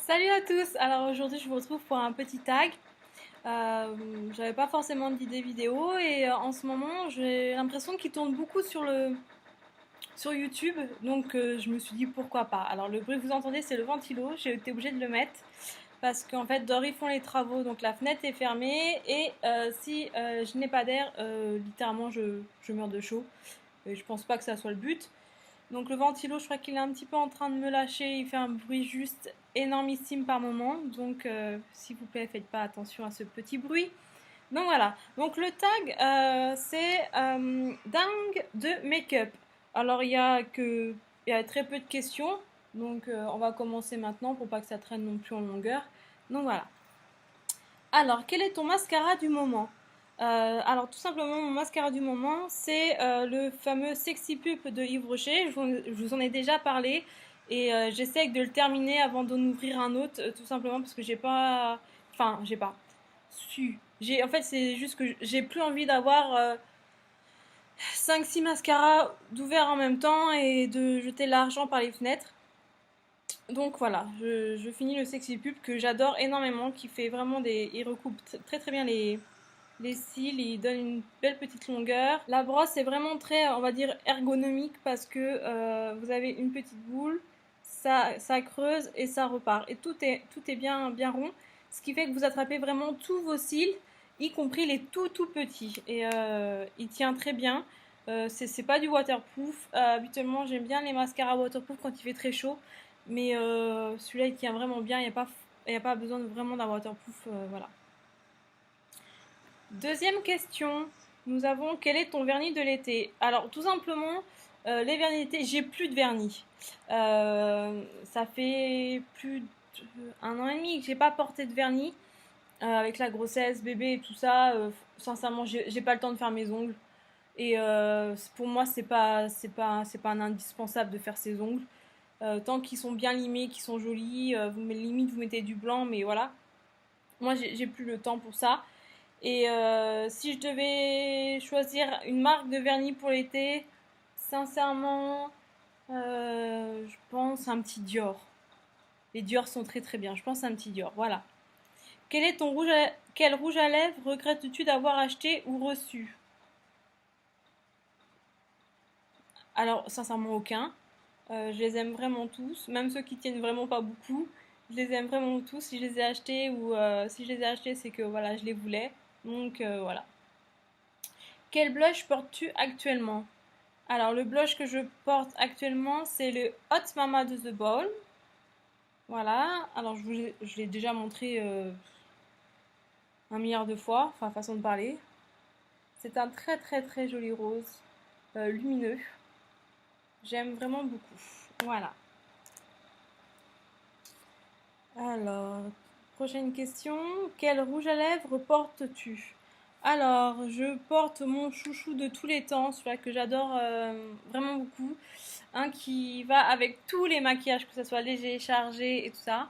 Salut à tous! Alors aujourd'hui je vous retrouve pour un petit tag. J'avais pas forcément d'idée vidéo et en ce moment j'ai l'impression qu'il tourne beaucoup sur YouTube, donc je me suis dit pourquoi pas. Alors le bruit que vous entendez c'est le ventilo, j'ai été obligée de le mettre parce qu'en fait dehors ils font les travaux donc la fenêtre est fermée et si je n'ai pas d'air, littéralement je meurs de chaud et je pense pas que ça soit le but. Donc le ventilo, je crois qu'il est un petit peu en train de me lâcher. Il fait un bruit juste énormissime par moment. Donc s'il vous plaît, faites pas attention à ce petit bruit. Donc voilà. Donc le tag, c'est dingue de make-up. Alors il y a très peu de questions. Donc on va commencer maintenant pour pas que ça traîne non plus en longueur. Donc voilà. Alors, quel est ton mascara du moment? Alors tout simplement, mon mascara du moment, c'est le fameux Sexy Pup de Yves Rocher. Je vous en ai déjà parlé et j'essaie de le terminer avant d'en ouvrir un autre, tout simplement parce que j'ai pas... Enfin, j'ai pas su. En fait, c'est juste que j'ai plus envie d'avoir 5-6 mascaras d'ouverts en même temps et de jeter l'argent par les fenêtres. Donc voilà, je finis le Sexy Pup que j'adore énormément, qui fait vraiment des... Il recoupe très très bien les cils, il donne une belle petite longueur. La brosse est vraiment très, on va dire, ergonomique parce que vous avez une petite boule, ça creuse et ça repart. Et tout est bien rond, ce qui fait que vous attrapez vraiment tous vos cils, y compris les tout petits. Et il tient très bien. C'est pas du waterproof. Habituellement, j'aime bien les mascaras waterproof quand il fait très chaud. Mais celui-là, il tient vraiment bien. Il n'y a pas besoin vraiment d'un waterproof. Voilà. Deuxième question, nous avons quel est ton vernis de l'été? Alors tout simplement, les vernis d'été, j'ai plus de vernis. Ça fait plus d'un an et demi que j'ai pas porté de vernis. Avec la grossesse, bébé et tout ça, sincèrement, j'ai pas le temps de faire mes ongles. Et pour moi, c'est pas un indispensable de faire ses ongles. Tant qu'ils sont bien limés, qu'ils sont jolis, limite vous mettez du blanc, mais voilà. Moi, j'ai plus le temps pour ça. Et si je devais choisir une marque de vernis pour l'été, sincèrement, je pense un petit Dior. Les Dior sont très très bien. Je pense un petit Dior. Voilà. Quel rouge à lèvres regrettes-tu d'avoir acheté ou reçu? Alors, sincèrement, aucun. Je les aime vraiment tous, même ceux qui tiennent vraiment pas beaucoup. Je les aime vraiment tous. Si je les ai achetés ou si je les ai achetés, c'est que voilà, je les voulais. Donc voilà. Quel blush portes-tu actuellement? Alors, le blush que je porte actuellement, c'est le Hot Mama de The Ball. Voilà. Alors, je l'ai déjà montré un milliard de fois, enfin, façon de parler. C'est un très très très joli rose, lumineux. J'aime vraiment beaucoup. Voilà. Alors, prochaine question. Quel rouge à lèvres portes-tu? Alors, je porte mon chouchou de tous les temps, celui-là que j'adore vraiment beaucoup. Un qui va avec tous les maquillages, que ce soit léger, chargé et tout ça.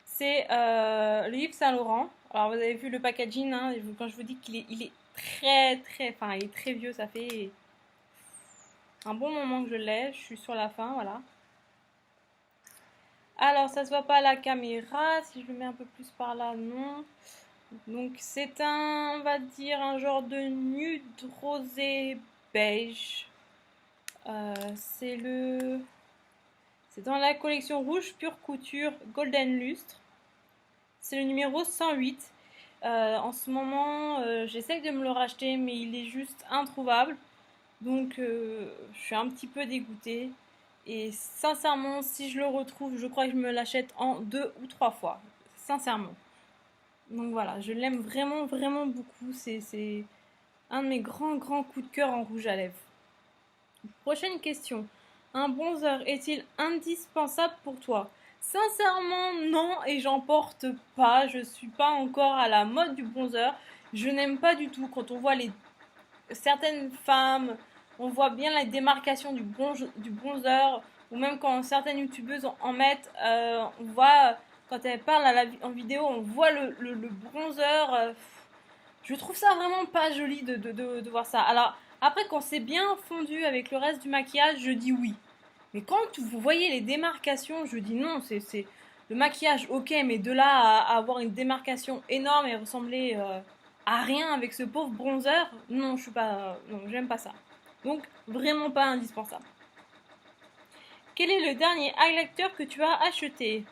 C'est le Yves Saint Laurent. Alors, vous avez vu le packaging, hein, quand je vous dis il est très très, enfin, il est très vieux, ça fait un bon moment que je l'ai. Je suis sur la fin, voilà. Alors, ça se voit pas à la caméra. Si je le mets un peu plus par là, non. Donc, c'est un, on va dire, un genre de nude rosé beige. C'est le... C'est dans la collection rouge pure couture Golden Lustre. C'est le numéro 108. En ce moment, j'essaie de me le racheter, mais il est juste introuvable. Donc, je suis un petit peu dégoûtée. Et sincèrement, si je le retrouve, je crois que je me l'achète en 2 ou 3 fois. Sincèrement. Donc voilà, je l'aime vraiment beaucoup. C'est un de mes grands coups de cœur en rouge à lèvres. Prochaine question. Un bronzer est-il indispensable pour toi? Sincèrement, non, et j'en porte pas. Je suis pas encore à la mode du bronzer. Je n'aime pas du tout quand on voit certaines femmes, on voit bien la démarcation du bronzer, ou même quand certaines youtubeuses en mettent, on voit, quand elles parlent en vidéo, on voit le bronzer. Je trouve ça vraiment pas joli de voir ça. Alors, après, quand c'est bien fondu avec le reste du maquillage, je dis oui. Mais quand vous voyez les démarcations, je dis non, le maquillage, ok, mais de là à avoir une démarcation énorme et ressembler à rien avec ce pauvre bronzer, non, je suis pas, non, j'aime pas ça. Donc, vraiment pas indispensable. Quel est le dernier highlighter que tu as acheté?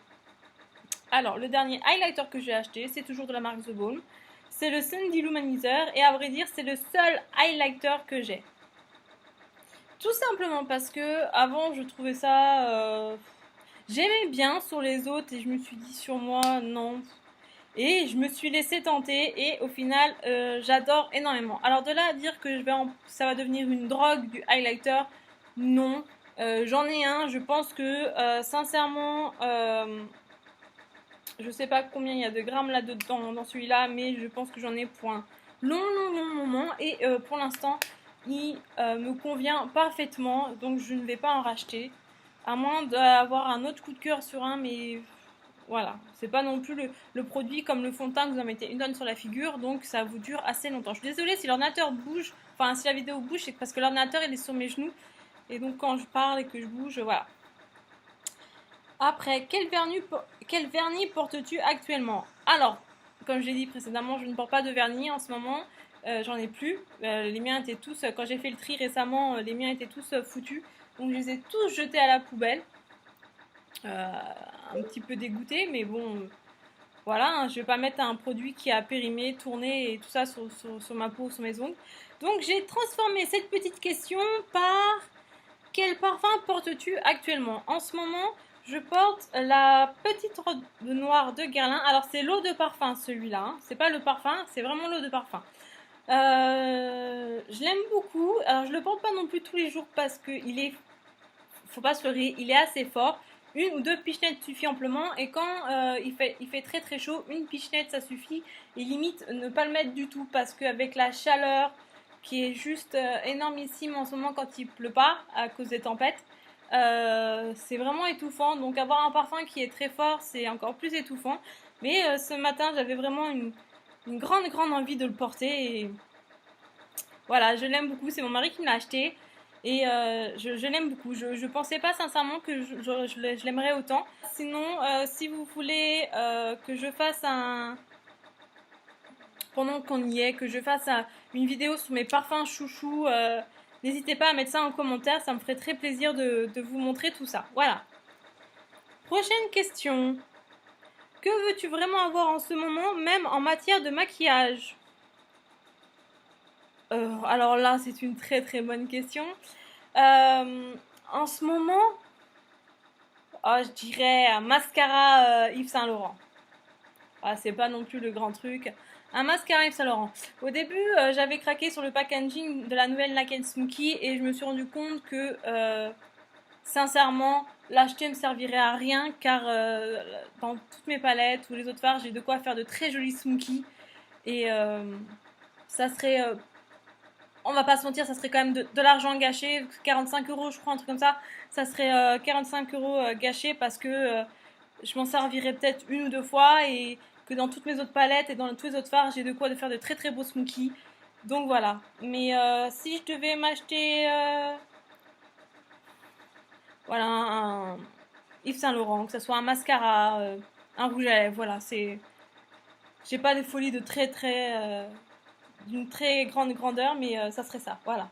Alors, le dernier highlighter que j'ai acheté, c'est toujours de la marque The Balm. C'est le Sun Diluminizer et à vrai dire, c'est le seul highlighter que j'ai. Tout simplement parce que avant, je trouvais ça... j'aimais bien sur les autres et je me suis dit sur moi, non. Et je me suis laissé tenter et au final, j'adore énormément. Alors de là à dire que ça va devenir une drogue du highlighter, non. J'en ai un, je pense que sincèrement, je sais pas combien il y a de grammes là-dedans dans celui-là, mais je pense que j'en ai pour un long moment et pour l'instant, il me convient parfaitement, donc je ne vais pas en racheter. À moins d'avoir un autre coup de cœur sur un, mais voilà, c'est pas non plus le produit comme le fond de teint que vous en mettez une tonne sur la figure, donc ça vous dure assez longtemps. Je suis désolée si l'ordinateur bouge, enfin si la vidéo bouge, c'est parce que l'ordinateur il est sur mes genoux, et donc quand je parle et que je bouge, voilà. Après, quel vernis portes-tu actuellement? Alors, comme j'ai dit précédemment, je ne porte pas de vernis en ce moment, j'en ai plus. Les miens étaient tous, quand j'ai fait le tri récemment, les miens étaient tous foutus, donc je les ai tous jetés à la poubelle. Un petit peu dégoûté, mais bon, voilà, hein, je vais pas mettre un produit qui a périmé, tourné et tout ça sur ma peau, sur mes ongles. Donc j'ai transformé cette petite question par quel parfum portes-tu actuellement? En ce moment, je porte la petite robe noire de Guerlain. Alors c'est l'eau de parfum celui-là, hein. C'est pas le parfum, c'est vraiment l'eau de parfum. Je l'aime beaucoup. Alors je le porte pas non plus tous les jours parce que faut pas se leurrer, il est assez fort. Une ou deux pichenettes suffit amplement et quand il fait très chaud, une pichenette ça suffit et limite ne pas le mettre du tout parce qu'avec la chaleur qui est juste énormissime en ce moment quand il pleut pas à cause des tempêtes, c'est vraiment étouffant. Donc avoir un parfum qui est très fort, c'est encore plus étouffant. Mais ce matin, j'avais vraiment une grande envie de le porter et voilà, je l'aime beaucoup. C'est mon mari qui me l'a acheté. Et je l'aime beaucoup. Je pensais pas sincèrement que je l'aimerais autant. Sinon, si vous voulez que je fasse pendant qu'on y est, que je fasse une vidéo sur mes parfums chouchous, n'hésitez pas à mettre ça en commentaire. Ça me ferait très plaisir de vous montrer tout ça. Voilà. Prochaine question. Que veux-tu vraiment avoir en ce moment, même en matière de maquillage? Alors là, c'est une très bonne question. En ce moment, je dirais un mascara Yves Saint Laurent. C'est pas non plus le grand truc. Un mascara Yves Saint Laurent. Au début, j'avais craqué sur le packaging de la nouvelle Laken Smoky et je me suis rendu compte que, sincèrement, l'acheter ne servirait à rien car dans toutes mes palettes ou les autres fards, j'ai de quoi faire de très jolis smoky et ça serait on va pas se mentir, ça serait quand même de l'argent gâché, 45 euros je crois, un truc comme ça. Ça serait 45 euros gâchés parce que je m'en servirais peut-être une ou deux fois et que dans toutes mes autres palettes et dans tous les autres fards, j'ai de quoi de faire de très beaux smoky. Donc voilà. Mais si je devais m'acheter voilà, un Yves Saint Laurent, que ce soit un mascara, un rouge à lèvres, voilà, c'est... J'ai pas des folies de d'une très grande grandeur, mais ça serait ça, voilà.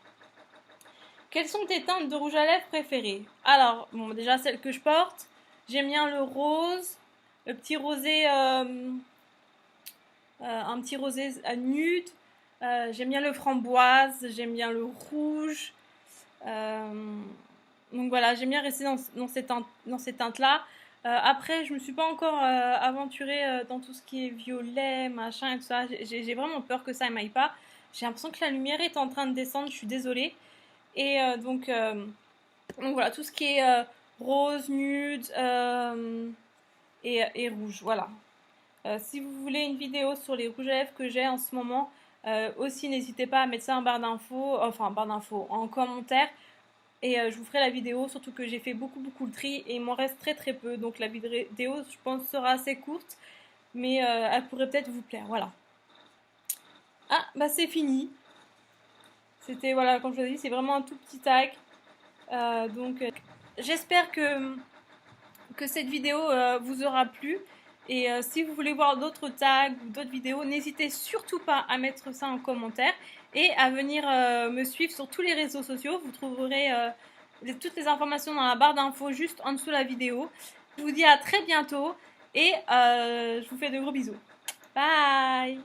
Quelles sont tes teintes de rouge à lèvres préférées? Alors, bon, déjà celle que je porte, j'aime bien le rose, le petit rosé, un petit rosé nude. J'aime bien le framboise, j'aime bien le rouge. Donc voilà, j'aime bien rester dans ces teintes-là. Après, je me suis pas encore aventurée dans tout ce qui est violet, machin et tout ça. J'ai vraiment peur que ça ne m'aille pas. J'ai l'impression que la lumière est en train de descendre, je suis désolée. Et donc voilà, tout ce qui est rose, nude et rouge, voilà. Si vous voulez une vidéo sur les rouges à lèvres que j'ai en ce moment, aussi n'hésitez pas à mettre ça en barre d'infos, en commentaire. Et je vous ferai la vidéo, surtout que j'ai fait beaucoup le tri et il m'en reste très peu. Donc la vidéo, je pense, sera assez courte, mais elle pourrait peut-être vous plaire, voilà. Ah, bah c'est fini. C'était, voilà, comme je vous ai dit, c'est vraiment un tout petit tag. Donc j'espère que que cette vidéo vous aura plu. Et si vous voulez voir d'autres tags ou d'autres vidéos, n'hésitez surtout pas à mettre ça en commentaire et à venir me suivre sur tous les réseaux sociaux. Vous trouverez toutes les informations dans la barre d'infos juste en dessous de la vidéo. Je vous dis à très bientôt et je vous fais de gros bisous. Bye!